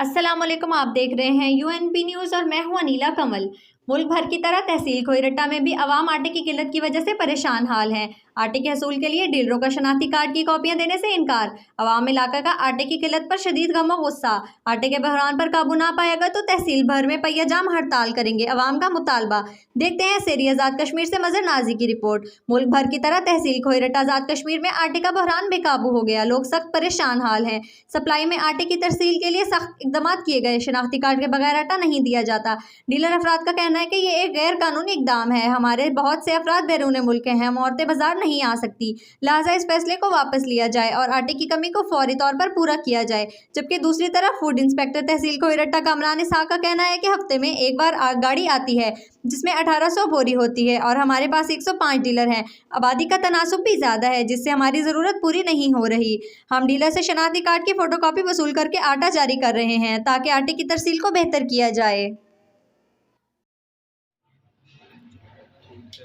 अस्सलाम वालेकुम। आप देख रहे हैं यूएनपी न्यूज़ और मैं हूं अनीला कमल। मुल्क भर की तरह तहसील कोईरट्टा में भी अवाम आटे की किल्लत की वजह से परेशान हाल हैं। आटे के हसूल के लिए डीलरों का शनाख्ती कार्ड की कॉपियां देने से इनकार। अवाम इलाका का आटे की किल्लत पर शदीद गम और गुस्सा। आटे के बहरान पर काबू ना पाएगा तो तहसील भर में पहिया जाम हड़ताल करेंगे, अवाम का मुतालबा। देखते हैं सेरी आज़ाद कश्मीर से मजर नाजी की रिपोर्ट। मुल्क भर की तरह तहसील कोईरट्टा आज़ाद कश्मीर में आटे का बहरान बेकाबू हो गया, लोग सख्त परेशान हाल हैं। सप्लाई में आटे की तरसील के लिए सख्त इकदाम किए गए, शनाख्ती कार्ड के बगैर आटा नहीं दिया जाता। डीलर अफराद का कहना है कि ये एक गैर कानूनी इकदाम है। हमारे बहुत से अफराद बैरून मुल्क हैं, हम औरतें बाजार नहीं आ सकती, लिहाजा इस फैसले को वापस लिया जाए और आटे की कमी को फौरी तौर पर पूरा किया जाए। जबकि दूसरी तरफ फूड इंस्पेक्टर तहसील कोईरट्टा कामरान इसाक का कहना है कि हफ्ते में एक बार गाड़ी आती है जिसमें 1800 बोरी होती है और हमारे पास 105 डीलर हैं। आबादी का तनासुब भी ज़्यादा है जिससे हमारी ज़रूरत पूरी नहीं हो रही। हम डीलर से शनाख्ती कार्ड की फ़ोटोकॉपी वसूल करके आटा जारी कर रहे हैं ताकि आटे की तरसील को बेहतर किया जाए।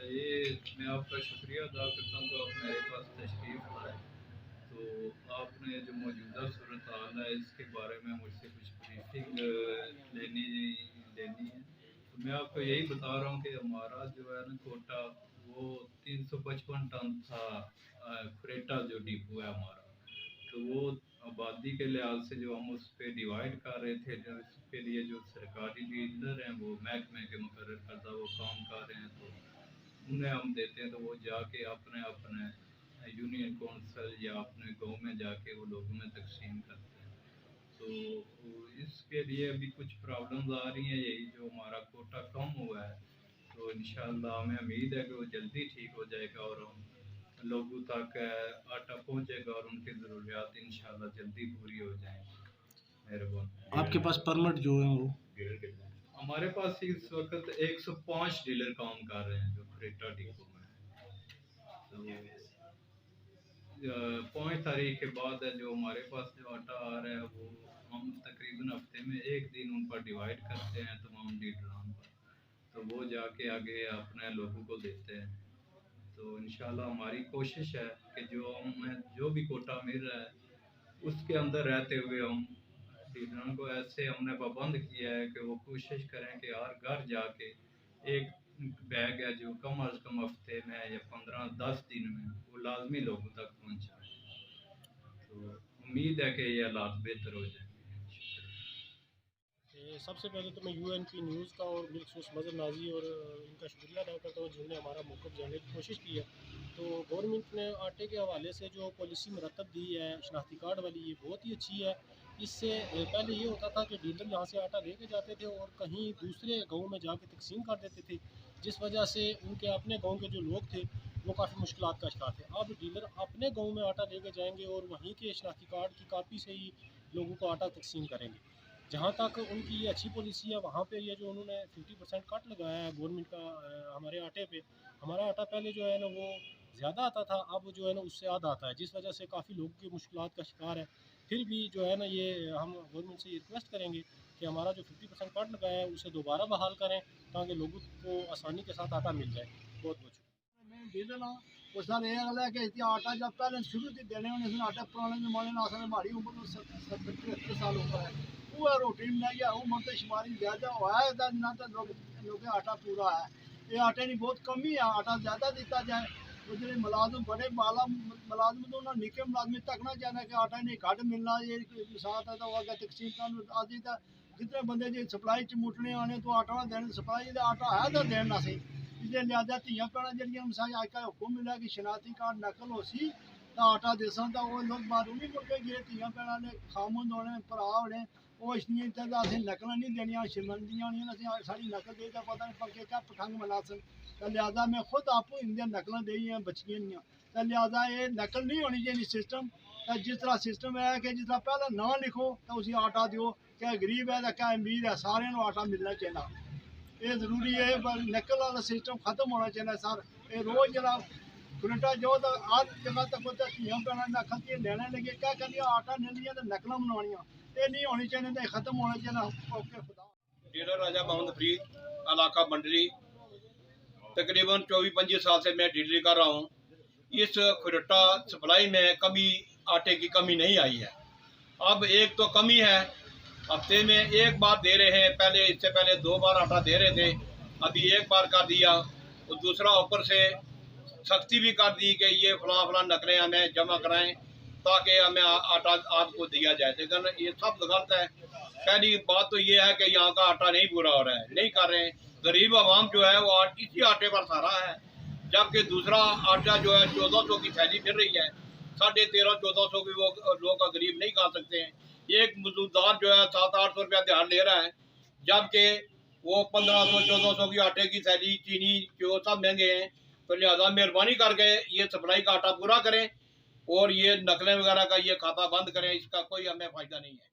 ये मैं आपका शुक्रिया अदा करता हूँ कि आप मेरे पास तशरीफ़ लाए। तो आपने जो मौजूदा सूरत हाल है इसके बारे में मुझसे कुछ ब्रीफिंग लेनी लेनी है। तो मैं आपको यही बता रहा हूँ कि हमारा जो है ना कोटा वो 355 टन था। क्रेटा जो डिपो है हमारा, तो वो आबादी के लिहाज से जो हम उस पर डिवाइड कर रहे थे, जो इसके लिए जो सरकारी डीलर हैं वो महकमे के मुकर्रर करदा वो काम कर रहे हैं, तो उन्हें हम देते हैं। तो वो जाके अपने अपने यूनियन कौंसल या अपने गांव में जाके वो लोगों में तकसीम करते हैं। तो इसके लिए अभी कुछ प्रॉब्लम्स आ रही हैं, यही जो हमारा कोटा कम हुआ है। तो इंशाअल्लाह हमें उम्मीद है कि वो जल्दी ठीक हो जाएगा और हम लोगों तक आटा पहुंचेगा और उनकी ज़रूरियात इंशाअल्लाह जल्दी पूरी हो जाएंगी। मेहरबानी। आपके पास परमिट जो है वो हमारे पास इस वक्त 105 डीलर काम कर रहे हैं जो क्रेटा डिपो में। तो 5 तारीख के बाद है जो हमारे पास जो आटा आ रहा है वो हम तकरीबन हफ्ते में एक दिन उन पर डिवाइड करते हैं तमाम डीलरों पर, तो वो जाके आगे अपने लोगों को देते हैं। तो इंशाल्लाह हमारी कोशिश है कि जो हमें जो भी कोटा मिल रहा है उसके अंदर रहते हुए हम डीलरों को ऐसे हमने पाबंद किया है कि वो कोशिश करें कि हर घर जाके एक बैग है जो कम अज़ कम हफ्ते में या 15-10 दिन में वो लाजमी लोगों तक पहुँचाए। तो उम्मीद है कि ये हालात बेहतर हो जाएंगे। सबसे पहले तो मैं यूएनपी न्यूज़ का और बिलखसूस मज़र नाजी और इनका शुक्रिया अदा करता हूँ जिन्होंने हमारा मौक़िफ़ जानने की कोशिश की है। तो गवर्नमेंट ने आटे के हवाले से जो पॉलिसी मुरतब दी है शनाख्ती कार्ड वाली, ये बहुत ही अच्छी है। इससे पहले ये होता था कि डीलर यहाँ से आटा लेके जाते थे और कहीं दूसरे गाँव में जाके तकसीम कर देते थे, जिस वजह से उनके अपने गाँव के जो लोग थे वो काफ़ी मुश्किलात का शिकार थे। अब डीलर अपने गाँव में आटा लेके जाएंगे और वहीं के शनाख्ती कार्ड की कापी से ही लोगों को आटा तकसीम करेंगे। जहाँ तक उनकी ये अच्छी पॉलिसी है, वहाँ पे ये जो उन्होंने 50% कट लगाया है गवर्नमेंट का हमारे आटे पे। हमारा आटा पहले जो है ना वो ज़्यादा आता था, अब जो है ना उससे आधा आता है, जिस वजह से काफ़ी लोगों की मुश्किलात का शिकार है। फिर भी जो है ना ये हम गवर्नमेंट से ये रिक्वेस्ट करेंगे कि हमारा जो 50% कट लगाया है उसे दोबारा बहाल करें ताकि लोगों को आसानी के साथ आटा मिल जाए। बहुत बहुत शुक्रिया। मैं डीलर हाँ वो सर ये गल है कि इतनी आटा जब पहले शुरू से देने होने से आटा पुराने जमाने में असल हमारी उम्र 70-73 साल ऊपर है वो रोटी नहीं है उम्र तो शुमारी ज़्यादा हुआ है ना तो लोग आटा पूरा है। ये आटे की बहुत कमी है, आटा ज़्यादा दिता जाए। वो जो मुलाजम बड़े माला मुलाजम तो उन्होंने निके मुलाजमी तकना चाहिए कि आटा नहीं घट मिलना ये साथ है तो अगर तकसीम का आदि तो जितने बंदे जो सप्लाई च मुटने आने तो आटा देने सप्लाई आटा है तो देना सही। इसलिए लिहाजा धियाँ भैन जड़ियाँ मिसाल अजकल हुक्म मिला कि शनाख्ती कार्ड नकल हो सी तो आटा देसन तो वो लोग बाहरों नहीं मुड़ के गए धियाँ भैन ने खामुंद होने भरा होने वो इसलिए इतने असें नकल नहीं देनियां शर्मंदियां नहीं असें साड़ी नकल दे तो पता नहीं पक्के क्या पठंग मना सन। तो लिहाजा मैं खुद आप इंदियां नकल दी हैं बचियां नहीं। तो लिहाजा ये नकल नहीं होनी चाहिए सिस्टम। तो जिस तरह सिस्टम है कि जिस तरह पहले ना लिखो तो उसी आटा दो, क्या गरीब है तो क्या अमीर है सारे आटा मिलना चाहिए। ये जरूरी है नकल वाला सिस्टम खत्म होना चाहिए सर। ये रोज जरा कुरेटा जो तो हर जगह तक धियाँ भैन नकल के लेने लगे क्या करनी आटा ले लिया तो नकल बनवानियाँ ये नहीं होनी चाहिए, तो खत्म होना चाहिए। ओके खुदा। डीलर राजा मोहम्मद फरीद इलाका मंडली, तकरीबन 24-25 साल से मैं डीलरी कर रहा हूँ। इस खुरट्टा सप्लाई में कभी आटे की कमी नहीं आई है। अब एक तो कमी है हफ्ते में एक बार दे रहे हैं, पहले इससे पहले 2 बार आटा दे रहे थे, अभी एक बार कर दिया। और दूसरा ऊपर से सख्ती भी कर दी कि ये फलां नकलें हमें जमा कराएं ताकि हमें आटा आपको दिया जाए, लेकिन ये सब गलत है। पहली बात तो ये है कि यहाँ का आटा नहीं पूरा हो रहा है, नहीं कर रहे हैं। गरीब आवाम जो है वो इसी आटे पर सारा है, जबकि दूसरा आटा जो है 1400 की थैली फिर रही है, 1350-1400 की वो लोग गरीब नहीं खा सकते हैं। एक मजदूरदार जो है 700-800 रुपया दिहाड़ ले रहा है, जबकि वो 1500-1400 की आटे की थैली, चीनी, घ्यो सब महंगे हैं। तो लिहाजा मेहरबानी करके ये सप्लाई का आटा पूरा करें और ये नकलें वगैरह का ये खाता बंद करें, इसका कोई हमें फ़ायदा नहीं है।